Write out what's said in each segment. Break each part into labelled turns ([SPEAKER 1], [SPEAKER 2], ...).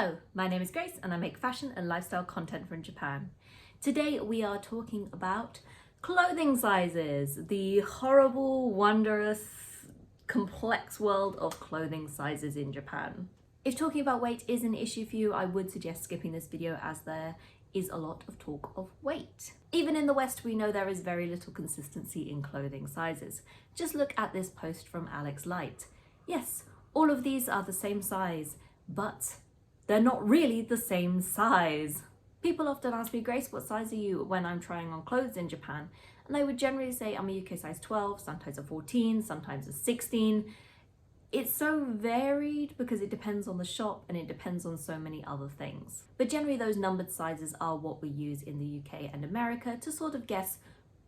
[SPEAKER 1] Hello, my name is Grace and I make fashion and lifestyle content from Japan. Today we are talking about clothing sizes, the horrible, wondrous, complex world of clothing sizes in Japan. If talking about weight is an issue for you, I would suggest skipping this video as there is a lot of talk of weight. Even in the West, we know there is very little consistency in clothing sizes. Just look at this post from Alex Light. Yes, all of these are the same size, but they're not really the same size. People often ask me, Grace, what size are you when I'm trying on clothes in Japan? And I would generally say I'm a UK size 12, sometimes a 14, sometimes a 16. It's so varied because it depends on the shop and it depends on so many other things. But generally those numbered sizes are what we use in the UK and America to sort of guess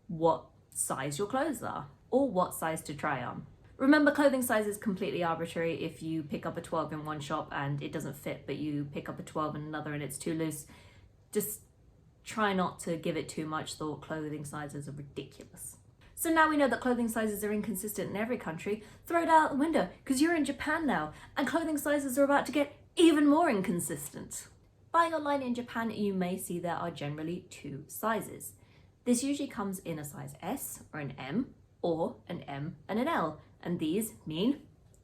[SPEAKER 1] what size your clothes are or what size to try on. Remember, clothing size is completely arbitrary. If you pick up a 12 in one shop and it doesn't fit, but you pick up a 12 in another and it's too loose, just try not to give it too much thought. Clothing sizes are ridiculous. So now we know that clothing sizes are inconsistent in every country. Throw it out the window because you're in Japan now and clothing sizes are about to get even more inconsistent. Buying online in Japan, you may see there are generally two sizes. This usually comes in a size S or an M or an M and an L. And these mean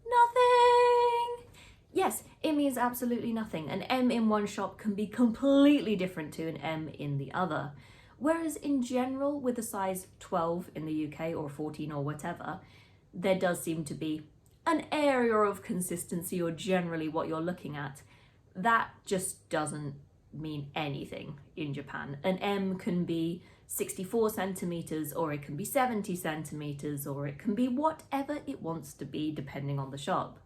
[SPEAKER 1] nothing. Yes, it means absolutely nothing. An M in one shop can be completely different to an M in the other. Whereas in general, with a size 12 in the UK or 14 or whatever, there does seem to be an area of consistency or generally what you're looking at. That just doesn't mean anything in Japan. An M can be 64 centimeters, or it can be 70 centimeters, or it can be whatever it wants to be depending on the shop.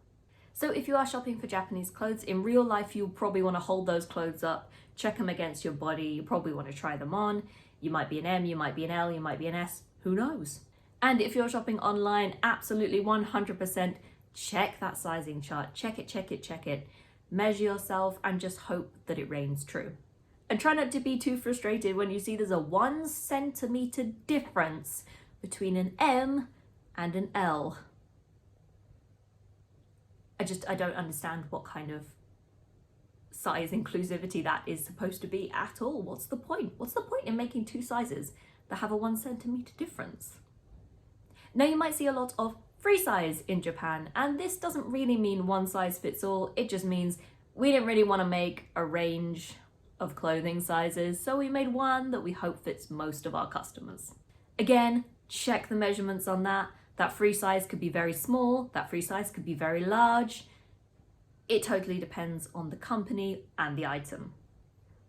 [SPEAKER 1] So if you are shopping for Japanese clothes, in real life, you'll probably want to hold those clothes up, check them against your body, you probably want to try them on. You might be an M, you might be an L, you might be an S, who knows? And if you're shopping online, absolutely 100% check that sizing chart, check it, measure yourself and just hope that it reigns true. And try not to be too frustrated when you see there's a 1 centimeter difference between an M and an L. I don't understand what kind of size inclusivity that is supposed to be at all. What's the point? What's the point in making two sizes that have a 1 centimeter difference? Now you might see a lot of free size in Japan, and this doesn't really mean one size fits all. It just means we didn't really want to make a range of clothing sizes, so we made one that we hope fits most of our customers. Again, check the measurements on that. That free size could be very small, that free size could be very large. It totally depends on the company and the item.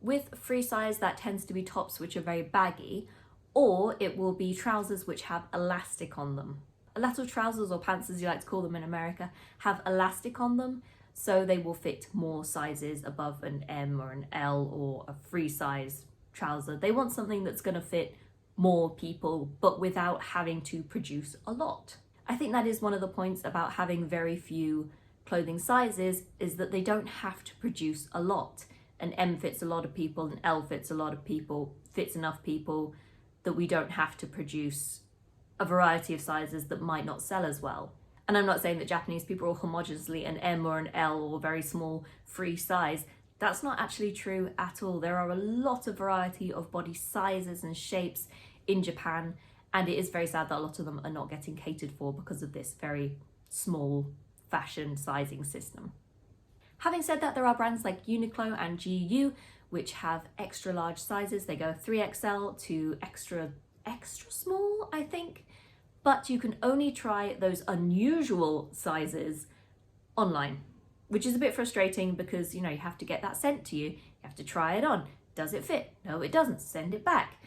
[SPEAKER 1] With free size, that tends to be tops which are very baggy, or it will be trousers which have elastic on them. Elastic trousers, or pants as you like to call them in America, have elastic on them, so they will fit more sizes above an M or an L or a free size trouser. They want something that's going to fit more people, but without having to produce a lot. I think that is one of the points about having very few clothing sizes, is that they don't have to produce a lot. An M fits a lot of people, an L fits a lot of people, fits enough people that we don't have to produce a variety of sizes that might not sell as well. And I'm not saying that Japanese people are homogeneously an M or an L or very small free size. That's not actually true at all. There are a lot of variety of body sizes and shapes in Japan, and it is very sad that a lot of them are not getting catered for because of this very small fashion sizing system. Having said that, there are brands like Uniqlo and GU which have extra large sizes. They go 3XL to extra small, I think. But you can only try those unusual sizes online, which is a bit frustrating because, you have to get that sent to you. You have to try it on. Does it fit? No, it doesn't. Send it back.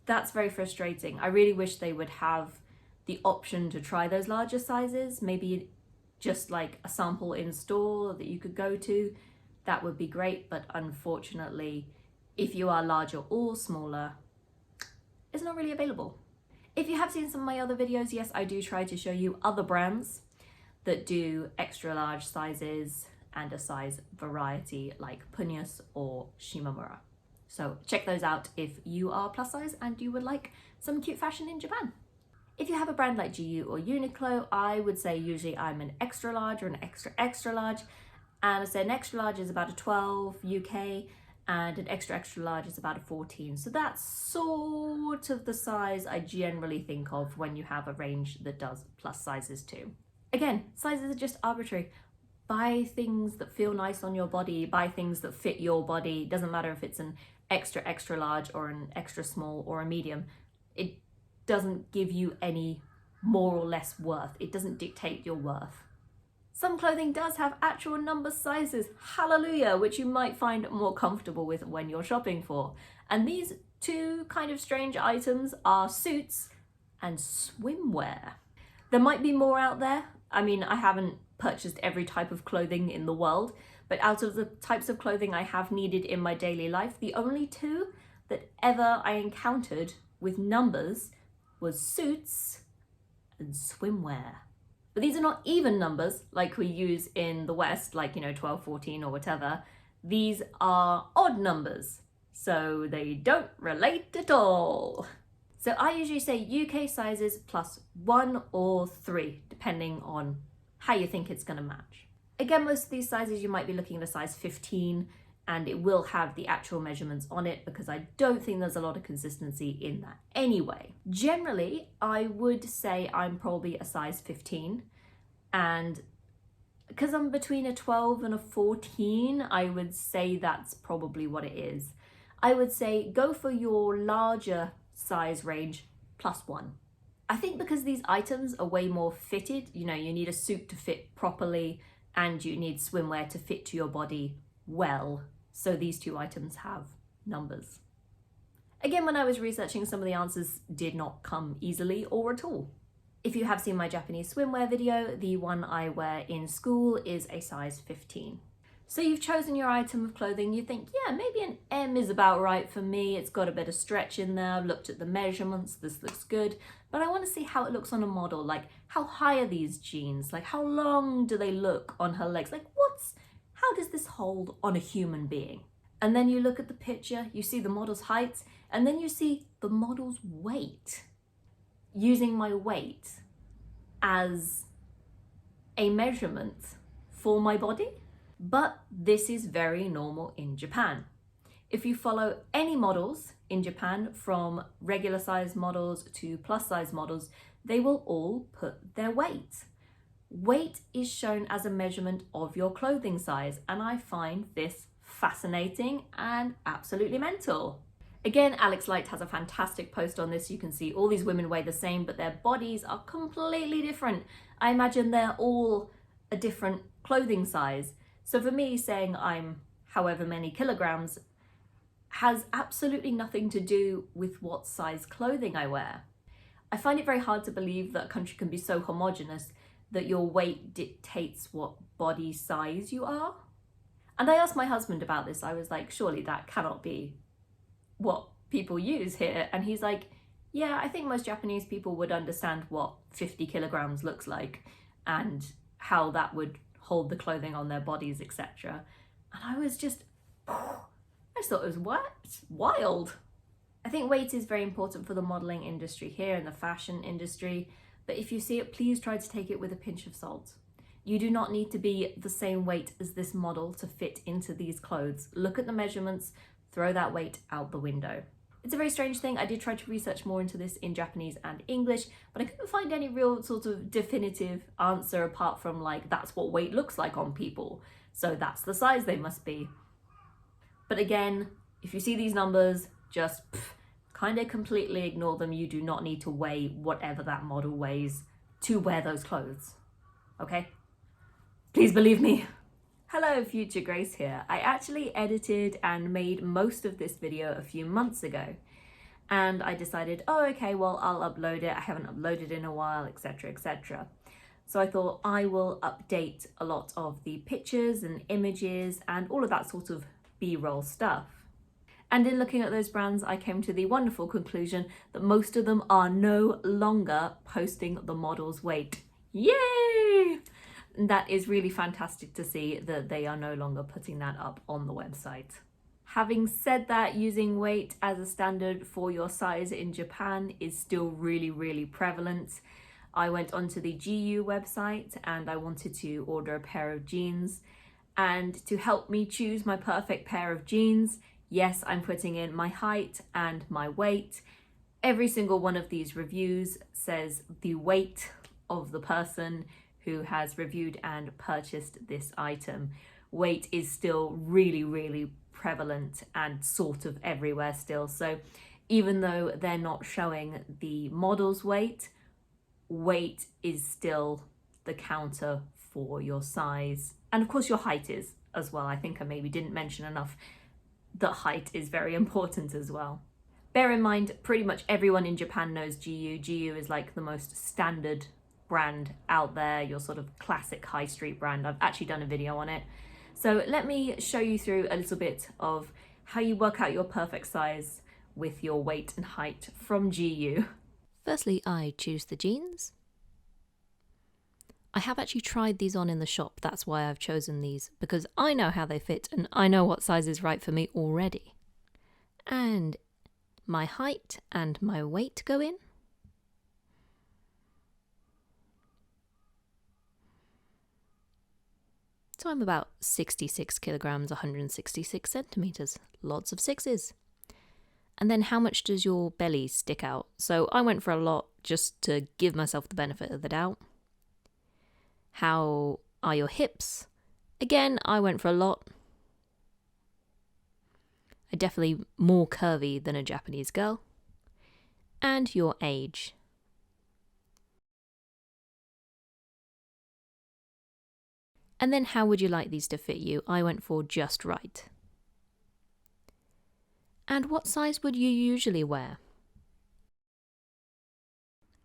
[SPEAKER 1] That's very frustrating. I really wish they would have the option to try those larger sizes, maybe just like a sample in store that you could go to. That would be great, but unfortunately, if you are larger or smaller, it's not really available. If you have seen some of my other videos, yes, I do try to show you other brands that do extra large sizes and a size variety like Punyus or Shimamura. So check those out if you are plus size and you would like some cute fashion in Japan. If you have a brand like GU or Uniqlo, I would say usually I'm an extra large or an extra large, And I said an extra large is about a 12 UK, and an extra extra large is about a 14. So that's sort of the size I generally think of when you have a range that does plus sizes too. Again, sizes are just arbitrary. Buy things that feel nice on your body, buy things that fit your body. Doesn't matter if it's an extra extra large or an extra small or a medium. It doesn't give you any more or less worth. It doesn't dictate your worth. Some clothing does have actual number sizes, hallelujah, which you might find more comfortable with when you're shopping for. And these two kind of strange items are suits and swimwear. There might be more out there. I mean, I haven't purchased every type of clothing in the world, but out of the types of clothing I have needed in my daily life, the only two that ever I encountered with numbers was suits and swimwear. But these are not even numbers like we use in the West, like, 12, 14 or whatever. These are odd numbers, so they don't relate at all. So I usually say UK sizes plus 1 or 3, depending on how you think it's going to match. Again, most of these sizes you might be looking at a size 15, and it will have the actual measurements on it because I don't think there's a lot of consistency in that anyway. Generally, I would say I'm probably a size 15, and because I'm between a 12 and a 14, I would say that's probably what it is. I would say go for your larger size range plus 1. I think because these items are way more fitted, you need a suit to fit properly and you need swimwear to fit to your body well. So these two items have numbers. Again, when I was researching, some of the answers did not come easily or at all. If you have seen my Japanese swimwear video, the one I wear in school is a size 15. So you've chosen your item of clothing, you think, yeah, maybe an M is about right for me. It's got a bit of stretch in there. I've looked at the measurements, this looks good, but I want to see how it looks on a model. Like, how high are these jeans? Like, how long do they look on her legs? Like, how does this hold on a human being? And then you look at the picture, you see the model's height, and then you see the model's weight. Using my weight as a measurement for my body. But this is very normal in Japan. If you follow any models in Japan, from regular size models to plus size models, they will all put their weight. Weight is shown as a measurement of your clothing size, and I find this fascinating and absolutely mental. Again, Alex Light has a fantastic post on this. You can see all these women weigh the same, but their bodies are completely different. I imagine they're all a different clothing size. So for me, saying I'm however many kilograms has absolutely nothing to do with what size clothing I wear. I find it very hard to believe that a country can be so homogenous that your weight dictates what body size you are. And I asked my husband about this. I was like, surely that cannot be what people use here. And he's like, yeah, I think most Japanese people would understand what 50 kilograms looks like and how that would hold the clothing on their bodies, etc. And I was just, I just thought it was wild. I think weight is very important for the modeling industry here and the fashion industry, but if you see it, please try to take it with a pinch of salt. You do not need to be the same weight as this model to fit into these clothes. Look at the measurements, throw that weight out the window. It's a very strange thing. I did try to research more into this in Japanese and English, but I couldn't find any real sort of definitive answer apart from like, that's what weight looks like on people, so that's the size they must be. But again, if you see these numbers, just kind of completely ignore them. You do not need to weigh whatever that model weighs to wear those clothes, okay? Please believe me. Hello, Future Grace here. I actually edited and made most of this video a few months ago, and I decided, oh, okay, well, I'll upload it. I haven't uploaded in a while, etc., etc. So I thought I will update a lot of the pictures and images and all of that sort of B-roll stuff. And in looking at those brands, I came to the wonderful conclusion that most of them are no longer posting the model's weight. Yay! That is really fantastic to see that they are no longer putting that up on the website. Having said that, using weight as a standard for your size in Japan is still really, really prevalent. I went onto the GU website and I wanted to order a pair of jeans, And to help me choose my perfect pair of jeans, yes, I'm putting in my height and my weight. Every single one of these reviews says the weight of the person who has reviewed and purchased this item. Weight is still really, really prevalent and sort of everywhere still. So even though they're not showing the model's weight, weight is still the counter for your size. And of course your height is as well. I think I maybe didn't mention enough that height is very important as well. Bear in mind, pretty much everyone in Japan knows GU. GU is like the most standard brand out there, your sort of classic high street brand. I've actually done a video on it. So let me show you through a little bit of how you work out your perfect size with your weight and height from GU.
[SPEAKER 2] Firstly, I choose the jeans. I have actually tried these on in the shop, that's why I've chosen these, because I know how they fit and I know what size is right for me already. And my height and my weight go in. So I'm about 66 kilograms, 166 centimeters, lots of sixes. And then how much does your belly stick out? So I went for a lot just to give myself the benefit of the doubt. How are your hips? Again, I went for a lot. Are definitely more curvy than a Japanese girl. And your age. And then how would you like these to fit you? I went for just right. And what size would you usually wear?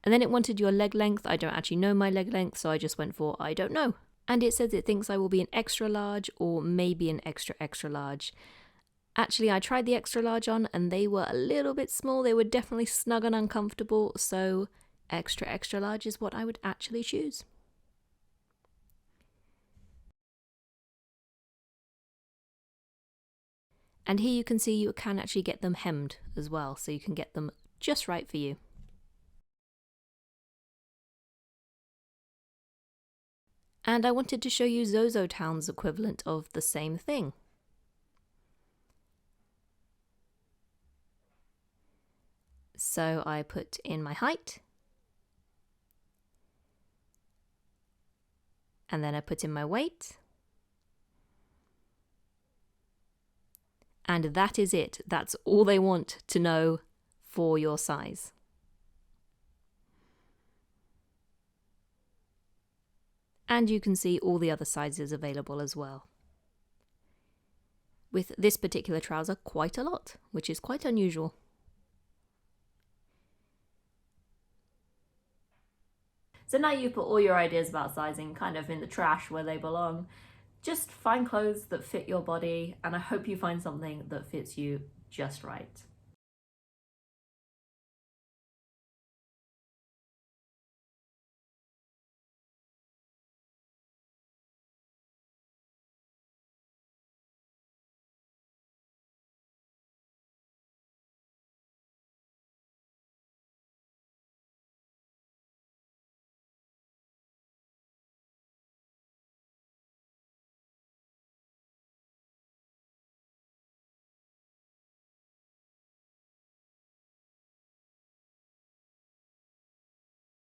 [SPEAKER 2] And then it wanted your leg length. I don't actually know my leg length, so I just went for I don't know. And it says it thinks I will be an extra large or maybe an extra extra large. Actually, I tried the extra large on and they were a little bit small. They were definitely snug and uncomfortable, so extra extra large is what I would actually choose. And here you can see you can actually get them hemmed as well, so you can get them just right for you. And I wanted to show you Zozotown's equivalent of the same thing. So I put in my height, and then I put in my weight, and that is it. That's all they want to know for your size. And you can see all the other sizes available as well. With this particular trouser, quite a lot, which is quite unusual.
[SPEAKER 1] So now you've put all your ideas about sizing kind of in the trash where they belong. Just find clothes that fit your body, and I hope you find something that fits you just right.